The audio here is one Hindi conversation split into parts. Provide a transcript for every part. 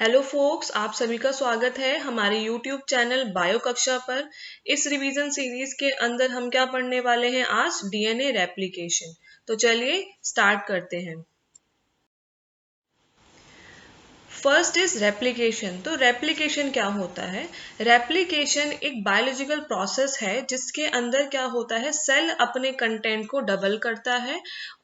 हेलो फोक्स, आप सभी का स्वागत है हमारे यूट्यूब चैनल बायो कक्षा पर। इस रिवीजन सीरीज के अंदर हम क्या पढ़ने वाले हैं आज? DNA replication. तो चलिए स्टार्ट करते हैं। First is replication. तो रेप्लिकेशन क्या होता है? रेप्लिकेशन एक बायोलॉजिकल प्रोसेस है जिसके अंदर क्या होता है, सेल अपने कंटेंट को डबल करता है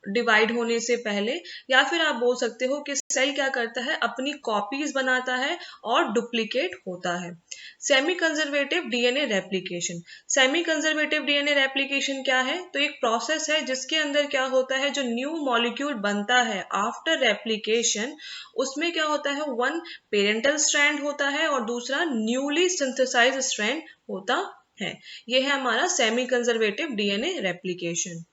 डिवाइड होने से पहले, या फिर आप बोल सकते हो कि सेल क्या करता है, अपनी कॉपीज बनाता है और डुप्लीकेट होता है। Semi conservative DNA replication. Semi conservative DNA replication क्या है? तो एक प्रोसेस है जिसके अंदर क्या होता है, जो न्यू मॉलिक्यूल बनता है आफ्टर रेप्लिकेशन, उसमें क्या होता है, वन पेरेंटल स्ट्रैंड होता है और दूसरा न्यूली सिंथेसाइज्ड स्ट्रैंड होता है। यह है हमारा semi conservative DNA replication.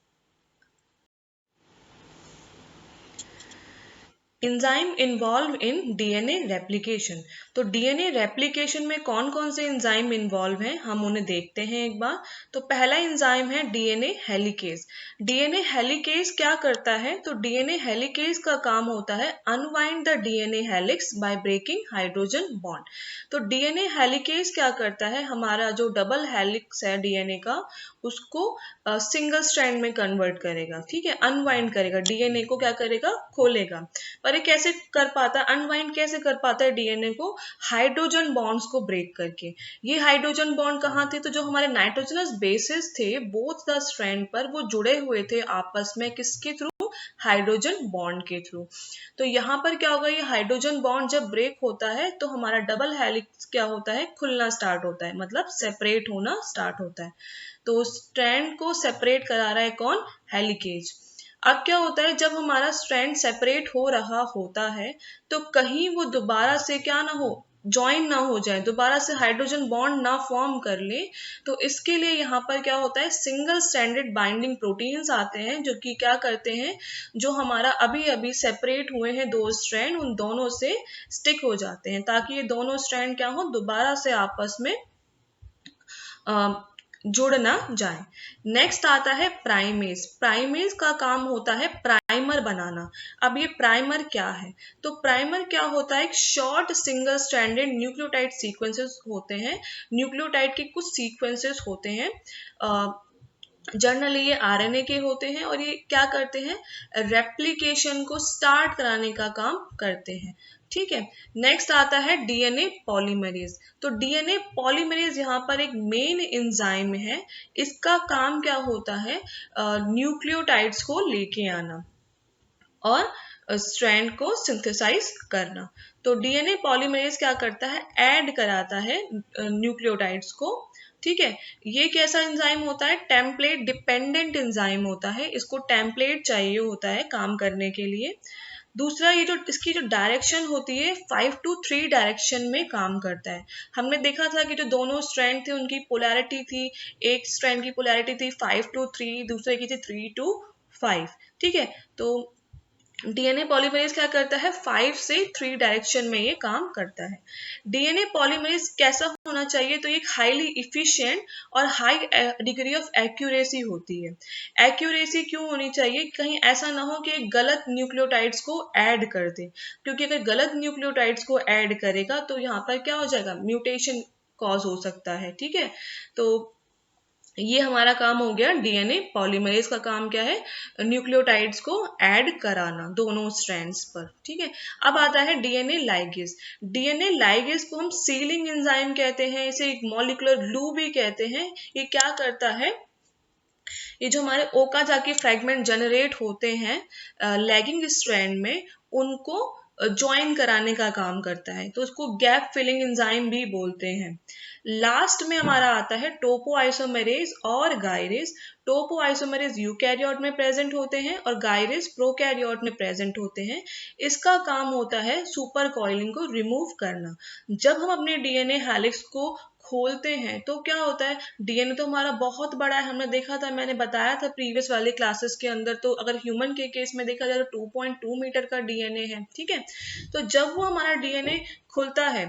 Enzyme involve in DNA replication. तो डीएनए रेप्लिकेशन में कौन कौन से एंजाइम इन्वॉल्व हैं, हम उन्हें देखते हैं एक बार। तो पहला एंजाइम है डीएनए हेलिकेज। डीएनए हेलिकेज क्या करता है? तो डीएनए हेलिकेज का काम होता है unwind the DNA helix by breaking hydrogen bond. तो डीएनए हेलिकेज क्या करता है, हमारा जो डबल हेलिक्स है डीएनए का, उसको सिंगल स्ट्रैंड में कन्वर्ट करेगा। ठीक है, अनवाइंड करेगा, डीएनए को क्या करेगा, खोलेगा। पर ये कैसे कर पाता है, अनवाइंड कैसे कर पाता है डीएनए को? हाइड्रोजन बॉन्ड्स को ब्रेक करके। ये हाइड्रोजन बॉन्ड कहाँ थे? तो जो हमारे नाइट्रोजनस बेसिस थे बोथ द स्ट्रैंड पर, वो जुड़े हुए थे आपस में, किसके थ्रू? हाइड्रोजन बॉन्ड के थ्रू। तो यहाँ पर क्या होगा, ये हाइड्रोजन बॉन्ड जब ब्रेक होता है तो हमारा डबल हेलिक्स क्या होता है, खुलना स्टार्ट होता है, मतलब सेपरेट होना स्टार्ट होता है। तो स्ट्रैंड को सेपरेट करा रहा है कौन? हेलिकेज। अब क्या होता है, जब हमारा स्ट्रैंड सेपरेट हो रहा होता है तो कहीं वो दोबारा से क्या ना हो, ज्वाइन ना हो जाए, दोबारा से हाइड्रोजन बॉन्ड ना फॉर्म कर ले। तो इसके लिए यहाँ पर क्या होता है, सिंगल स्ट्रैंडेड बाइंडिंग प्रोटीन्स आते हैं जो कि क्या करते हैं, जो हमारा अभी अभी सेपरेट हुए हैं दो स्ट्रैंड, उन दोनों से स्टिक हो जाते हैं, ताकि ये दोनों स्ट्रैंड क्या हो, दोबारा से आपस में जुड़ ना जाए। नेक्स्ट आता है प्राइमेज। प्राइमेज का काम होता है प्राइमर बनाना। अब ये प्राइमर क्या है? तो प्राइमर क्या होता है, एक short single stranded nucleotide sequences होते हैं। न्यूक्लियोटाइड के कुछ सीक्वेंसेस होते हैं, जनरली ये आरएनए के होते हैं, और ये क्या करते हैं, रेप्लिकेशन को स्टार्ट कराने का काम करते हैं। ठीक है, नेक्स्ट आता है डीएनए पॉलीमरेज। तो डीएनए पॉलीमरेज यहाँ पर एक मेन एंजाइम है। इसका काम क्या होता है, न्यूक्लियोटाइड्स को लेके आना और स्ट्रैंड को सिंथेसाइज करना। तो डीएनए पॉलीमरेज क्या करता है, ऐड कराता है न्यूक्लियोटाइड्स को। ठीक है, ये कैसा एंजाइम होता है, टेम्पलेट डिपेंडेंट एंजाइम होता है, इसको टेम्पलेट चाहिए होता है काम करने के लिए। दूसरा, ये जो इसकी जो डायरेक्शन होती है 5 to 3 डायरेक्शन में काम करता है। हमने देखा था कि जो दोनों स्ट्रैंड थे उनकी पोलैरिटी थी, एक स्ट्रैंड की पोलैरिटी थी 5 to 3, दूसरे की थी 3 to 5। ठीक है, तो डीएनए पॉलीमरेज क्या करता है, 5 से 3 डायरेक्शन में ये काम करता है। डीएनए पॉलीमरेज कैसा होना चाहिए? तो एक हाईली इफिशिएंट और हाई डिग्री ऑफ एक्यूरेसी होती है। एक्यूरेसी क्यों होनी चाहिए? कहीं ऐसा ना हो कि गलत न्यूक्लियोटाइड्स को ऐड कर दे, क्योंकि अगर गलत न्यूक्लियोटाइड्स को ऐड करेगा तो यहाँ पर क्या हो जाएगा, म्यूटेशन कॉज हो सकता है। ठीक है, तो ये हमारा काम हो गया। डीएनए पॉलीमरेज का काम क्या है, न्यूक्लियोटाइड्स को ऐड कराना दोनों स्ट्रैंड्स पर। ठीक है, अब आता है डीएनए लाइगेज। डीएनए लाइगेज को हम सीलिंग एंजाइम कहते हैं, इसे एक मॉलिक्यूलर ग्लू भी कहते हैं। ये क्या करता है, ये जो हमारे ओकाजाकी फ्रैगमेंट जनरेट होते हैं लैगिंग स्ट्रैंड में, उनको ज्वाइन कराने का काम करता है। तो उसको गैप फिलिंग एंजाइम भी बोलते हैं। लास्ट में हमारा आता है टोपोआइसोमेरेज और गायरेज। टोपोआइसोमेरेज यूकैरियोट में प्रेजेंट होते हैं और गायरेज प्रोकैरियोट में प्रेजेंट होते हैं। इसका काम होता है सुपर कॉइलिंग को रिमूव करना। जब हम अपने डीएनए हेलिक्स को खोलते हैं तो क्या होता है, डीएनए तो हमारा बहुत बड़ा है, हमने देखा था, मैंने बताया था प्रीवियस वाले क्लासेस के अंदर। तो अगर ह्यूमन के केस में देखा जाए तो 2.2 मीटर का डीएनए है। ठीक है, तो जब वो हमारा डीएनए खुलता है,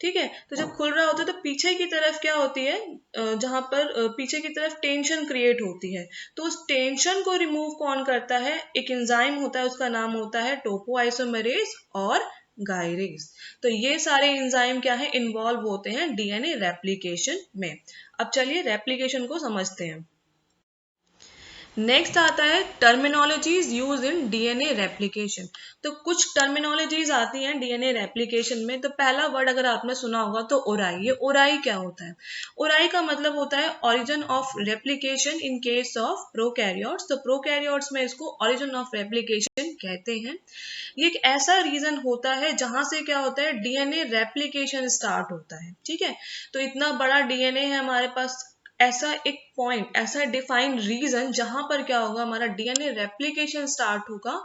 ठीक है, तो जब खुल रहा होता है तो पीछे की तरफ क्या होती है, जहां पर पीछे की तरफ टेंशन क्रिएट होती है। तो उस टेंशन को रिमूव कौन करता है, एक एंजाइम होता है, उसका नाम होता है टोपोआइसोमेरेज और गायरेज। तो ये सारे एंजाइम क्या है, इन्वॉल्व होते हैं डीएनए रेप्लिकेशन में। अब चलिए रेप्लिकेशन को समझते हैं। नेक्स्ट आता है terminologies use in DNA replication. तो कुछ टर्मिनोलॉजीज आती हैं डीएनए रेप्लिकेशन में। तो पहला वर्ड अगर आपने सुना होगा तो ओराई। ये ओराई क्या होता है? ओराई का मतलब होता है origin of replication in case of prokaryotes. तो प्रोकैरियोट्स में इसको ओरिजिन ऑफ रेप्लिकेशन कहते हैं। ये एक ऐसा रीजन होता है जहां से क्या होता है, डीएनए रेप्लिकेशन स्टार्ट होता है। ठीक है, तो इतना बड़ा डीएनए है हमारे पास, ऐसा एक पॉइंट, ऐसा डिफाइंड रीजन जहां पर क्या होगा, हमारा डीएनए रेप्लिकेशन स्टार्ट होगा,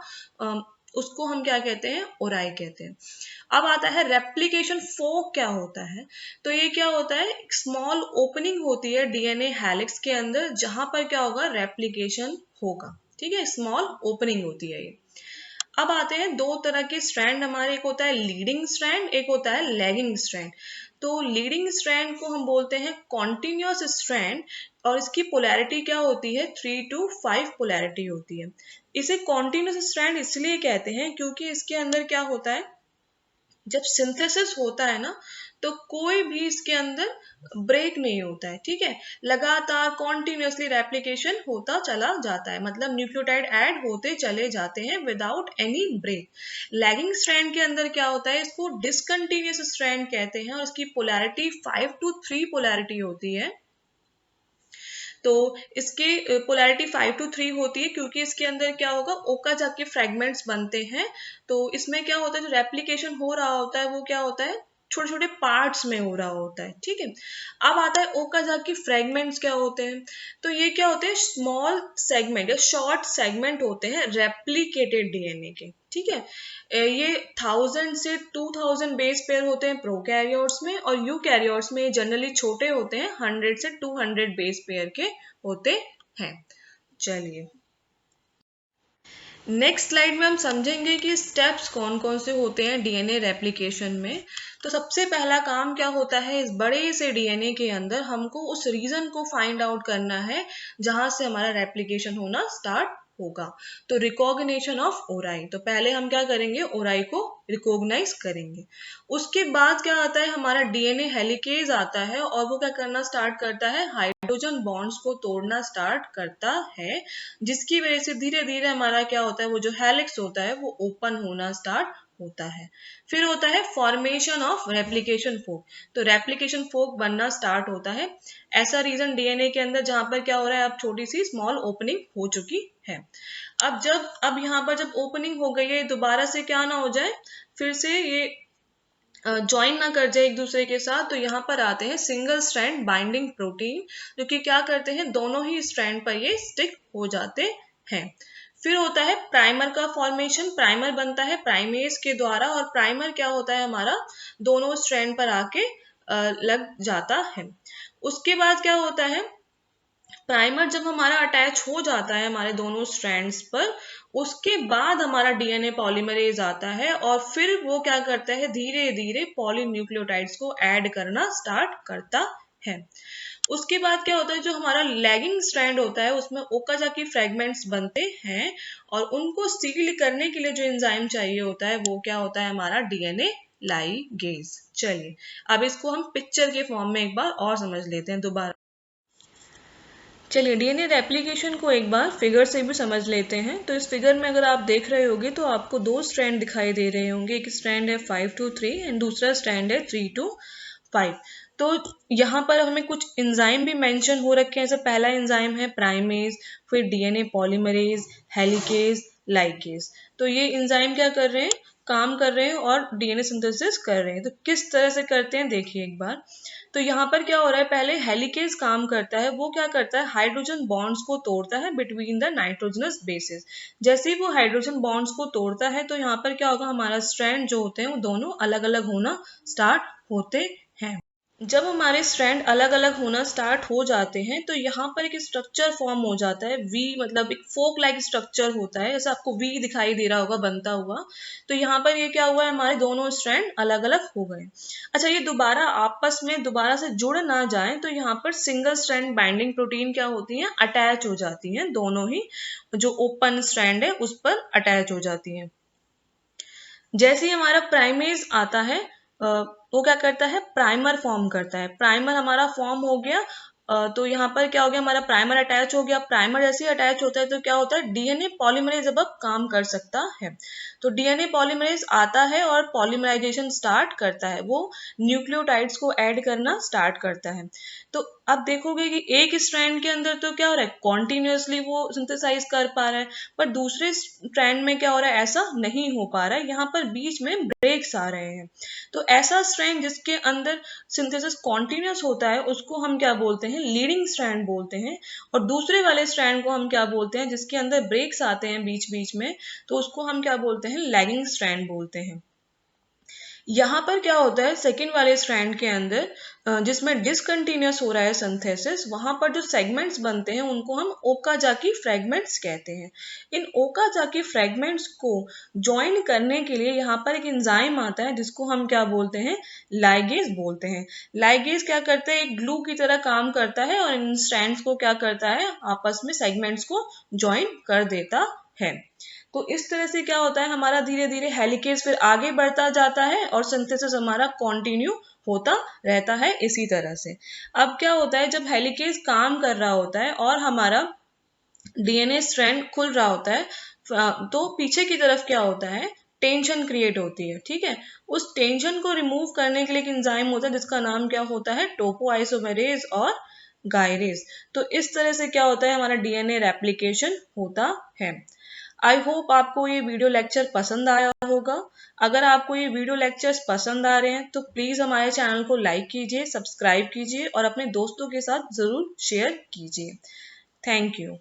उसको हम क्या कहते हैं, ओराई कहते हैं। अब आता है रेप्लिकेशन फोक क्या होता है। तो ये क्या होता है, एक स्मॉल ओपनिंग होती है डीएनए हेलिक्स के अंदर जहां पर क्या होगा, रेप्लिकेशन होगा। ठीक है, स्मॉल ओपनिंग होती है ये। अब आते हैं दो तरह के स्ट्रैंड हमारे, एक होता है लीडिंग स्ट्रैंड, एक होता है लैगिंग स्ट्रैंड। तो लीडिंग स्ट्रैंड को हम बोलते हैं कॉन्टिन्यूअस स्ट्रैंड, और इसकी पोलैरिटी क्या होती है, 3 to 5 पोलैरिटी होती है। इसे कॉन्टिन्यूअस स्ट्रैंड इसलिए कहते हैं क्योंकि इसके अंदर क्या होता है, जब सिंथेसिस होता है ना, तो कोई भी इसके अंदर ब्रेक नहीं होता है। ठीक है, लगातार कॉन्टिन्यूसली रेप्लिकेशन होता चला जाता है, मतलब न्यूक्लियोटाइड ऐड होते चले जाते हैं without any break. Lagging strand के अंदर क्या होता है, इसको डिसकंटिन्यूअस स्ट्रैंड कहते हैं, और इसकी पोलैरिटी 5 to 3 पोलैरिटी होती है। तो इसकी पोलैरिटी 5 to 3 होती है क्योंकि इसके अंदर क्या होगा, ओकाजाकी फ्रेगमेंट्स बनते हैं। तो इसमें क्या होता है, जो रेप्लिकेशन हो रहा होता है वो क्या होता है, छोटे छोटे पार्ट्स में हो रहा होता है। ठीक है, अब आता है ओकाजाकी फ्रेगमेंट्स क्या होते हैं। तो ये क्या होते हैं, स्मॉल सेगमेंट या शॉर्ट सेगमेंट होते हैं रेप्लिकेटेड डीएनए के। ठीक है, ये 1000 से 2000 बेस पेयर होते हैं प्रोकैरियोट्स में, और यूकैरियोट्स में जनरली छोटे होते हैं, 100 से 200 बेस पेयर के होते हैं। चलिए नेक्स्ट स्लाइड में हम समझेंगे कि स्टेप्स कौन कौन से होते हैं डीएनए रेप्लिकेशन में। तो सबसे पहला काम क्या होता है, इस बड़े से डीएनए के अंदर हमको उस रीजन को फाइंड आउट करना है जहां से हमारा रेप्लिकेशन होना स्टार्ट होगा। तो रिकॉग्निशन ऑफ ओराई, तो पहले हम क्या करेंगे, ओराई को रिकॉग्नाइज करेंगे। उसके बाद क्या आता है, हमारा डीएनए हेलिकेज आता है, और वो क्या करना स्टार्ट करता है, हाइड्रोजन बॉन्ड्स को तोड़ना स्टार्ट करता है, जिसकी वजह से धीरे धीरे हमारा क्या होता है, वो जो हेलिक्स होता है वो ओपन होना स्टार्ट होता है। फिर होता है फॉर्मेशन ऑफ रेप्लिकेशन फोक। तो रेप्लिकेशन फोक बनना स्टार्ट होता है, ऐसा रीजन डीएनए के अंदर जहां पर क्या हो रहा है, अब छोटी सी स्मॉल ओपनिंग हो चुकी है। अब यहाँ पर जब ओपनिंग हो गई है, दोबारा से क्या ना हो जाए, फिर से ये ज्वाइन ना कर जाए एक दूसरे के साथ, तो यहाँ पर आते हैं सिंगल स्ट्रैंड बाइंडिंग प्रोटीन, जो कि क्या करते हैं, दोनों ही स्ट्रैंड पर ये स्टिक हो जाते हैं। फिर होता है प्राइमर का फॉर्मेशन, प्राइमर बनता है प्राइमेज के द्वारा, और प्राइमर क्या होता है, हमारा दोनों स्ट्रैंड पर आके लग जाता है। उसके बाद क्या होता है, प्राइमर जब हमारा अटैच हो जाता है हमारे दोनों स्ट्रैंड्स पर, उसके बाद हमारा डीएनए पॉलीमरेज आता है, और फिर वो क्या करता है, धीरे धीरे पॉलीन्यूक्लियोटाइड्स को ऐड करना स्टार्ट करता है। उसके बाद क्या होता है, जो हमारा लैगिंग स्ट्रैंड होता है उसमें ओकाजाकी फ्रेगमेंट्स बनते हैं, और उनको सील करने के लिए जो एंजाइम चाहिए होता है वो क्या होता है, हमारा डीएनए लाइगेज। चलिए अब इसको हम पिक्चर के फॉर्म में एक बार और समझ लेते हैं दोबारा। चलिए डीएनए रेप्लिकेशन को एक बार फिगर से भी समझ लेते हैं। तो इस फिगर में अगर आप देख रहे होंगे तो आपको दो स्ट्रैंड दिखाई दे रहे होंगे, एक स्ट्रैंड है 5 to 3 एंड दूसरा स्ट्रैंड है 3 to 5। तो यहाँ पर हमें कुछ एंजाइम भी मेंशन हो रखे हैं। जैसे पहला एंजाइम है प्राइमेज, फिर डीएनए पॉलीमरेज, हेलिकेज, लाइकेज। तो ये एंजाइम क्या कर रहे हैं, काम कर रहे हैं और डीएनए सिंथेसिस कर रहे हैं। तो किस तरह से करते हैं देखिए एक बार। तो यहाँ पर क्या हो रहा है, पहले हेलिकेज काम करता है, वो क्या करता है, हाइड्रोजन बॉन्ड्स को तोड़ता है बिटवीन द नाइट्रोजनस बेसिस। जैसे ही वो हाइड्रोजन बॉन्ड्स को तोड़ता है तो यहाँ पर क्या होगा, हमारा स्ट्रैंड जो होते हैं वो दोनों अलग अलग होना स्टार्ट होते हैं। जब हमारे स्ट्रैंड अलग अलग होना स्टार्ट हो जाते हैं तो यहाँ पर एक स्ट्रक्चर फॉर्म हो जाता है, वी मतलब एक फोक लाइक स्ट्रक्चर होता है, जैसे आपको वी दिखाई दे रहा होगा बनता हुआ। तो यहाँ पर ये क्या हुआ है, हमारे दोनों स्ट्रैंड अलग अलग हो गए। अच्छा, ये दोबारा आपस में दोबारा से जुड़ ना जाए तो यहाँ पर सिंगल स्ट्रैंड बाइंडिंग प्रोटीन क्या होती है, अटैच हो जाती है, दोनों ही जो ओपन स्ट्रैंड है उस पर अटैच हो जाती है। जैसे ही हमारा प्राइमेज आता है वो क्या करता है, प्राइमर फॉर्म करता है। प्राइमर हमारा फॉर्म हो गया, तो यहाँ पर क्या हो गया, हमारा प्राइमर अटैच हो गया। प्राइमर जैसे ही अटैच होता है तो क्या होता है, डीएनए पॉलीमरेज अब काम कर सकता है। तो डीएनए पॉलीमरेज आता है और पॉलीमराइजेशन स्टार्ट करता है, वो न्यूक्लियोटाइड्स को ऐड करना स्टार्ट करता है। तो अब देखोगे कि एक स्ट्रैंड के अंदर तो क्या हो रहा है, कॉन्टिन्यूसली वो सिंथेसाइज कर पा रहा है, पर दूसरे स्ट्रैंड में क्या हो रहा है, ऐसा नहीं हो पा रहा है, यहाँ पर बीच में ब्रेक्स आ रहे हैं। तो ऐसा स्ट्रैंड जिसके अंदर सिंथेसिस कॉन्टिन्यूस होता है उसको हम क्या बोलते हैं, लीडिंग स्ट्रैंड बोलते हैं। और दूसरे वाले स्ट्रैंड को हम क्या बोलते हैं, जिसके अंदर ब्रेक्स आते हैं बीच बीच में, तो उसको हम क्या बोलते हैं, लैगिंग स्ट्रैंड बोलते हैं। यहाँ पर क्या होता है, सेकेंड वाले स्ट्रैंड के अंदर जिसमें डिसकंटिन्यूस हो रहा है सिंथेसिस, वहां पर जो सेगमेंट्स बनते हैं उनको हम ओकाजाकी फ्रेगमेंट्स कहते हैं। इन ओकाजाकी फ्रेगमेंट्स को ज्वाइन करने के लिए यहाँ पर एक एंजाइम आता है जिसको हम क्या बोलते हैं, लाइगेज बोलते हैं। लाइगेज क्या करता है, एक ग्लू की तरह काम करता है और इन स्ट्रैंड्स को क्या करता है, आपस में सेगमेंट्स को ज्वाइन कर देता है। तो इस तरह से क्या होता है, हमारा धीरे धीरे हेलिकेज फिर आगे बढ़ता जाता है और सिंथेसिस हमारा कंटिन्यू होता रहता है इसी तरह से। अब क्या होता है, जब हेलिकेज काम कर रहा होता है और हमारा डीएनए स्ट्रैंड खुल रहा होता है, तो पीछे की तरफ क्या होता है, टेंशन क्रिएट होती है। ठीक है, उस टेंशन को रिमूव करने के लिए एक एंजाइम होता है जिसका नाम क्या होता है, टोपोआइसोमेरेज और गायरेज। तो इस तरह से क्या होता है, हमारा डीएनए रेप्लिकेशन होता है। आई होप आपको ये वीडियो लेक्चर पसंद आया होगा। अगर आपको ये वीडियो लेक्चर्स पसंद आ रहे हैं तो प्लीज़ हमारे चैनल को लाइक कीजिए, सब्सक्राइब कीजिए और अपने दोस्तों के साथ ज़रूर शेयर कीजिए। Thank you.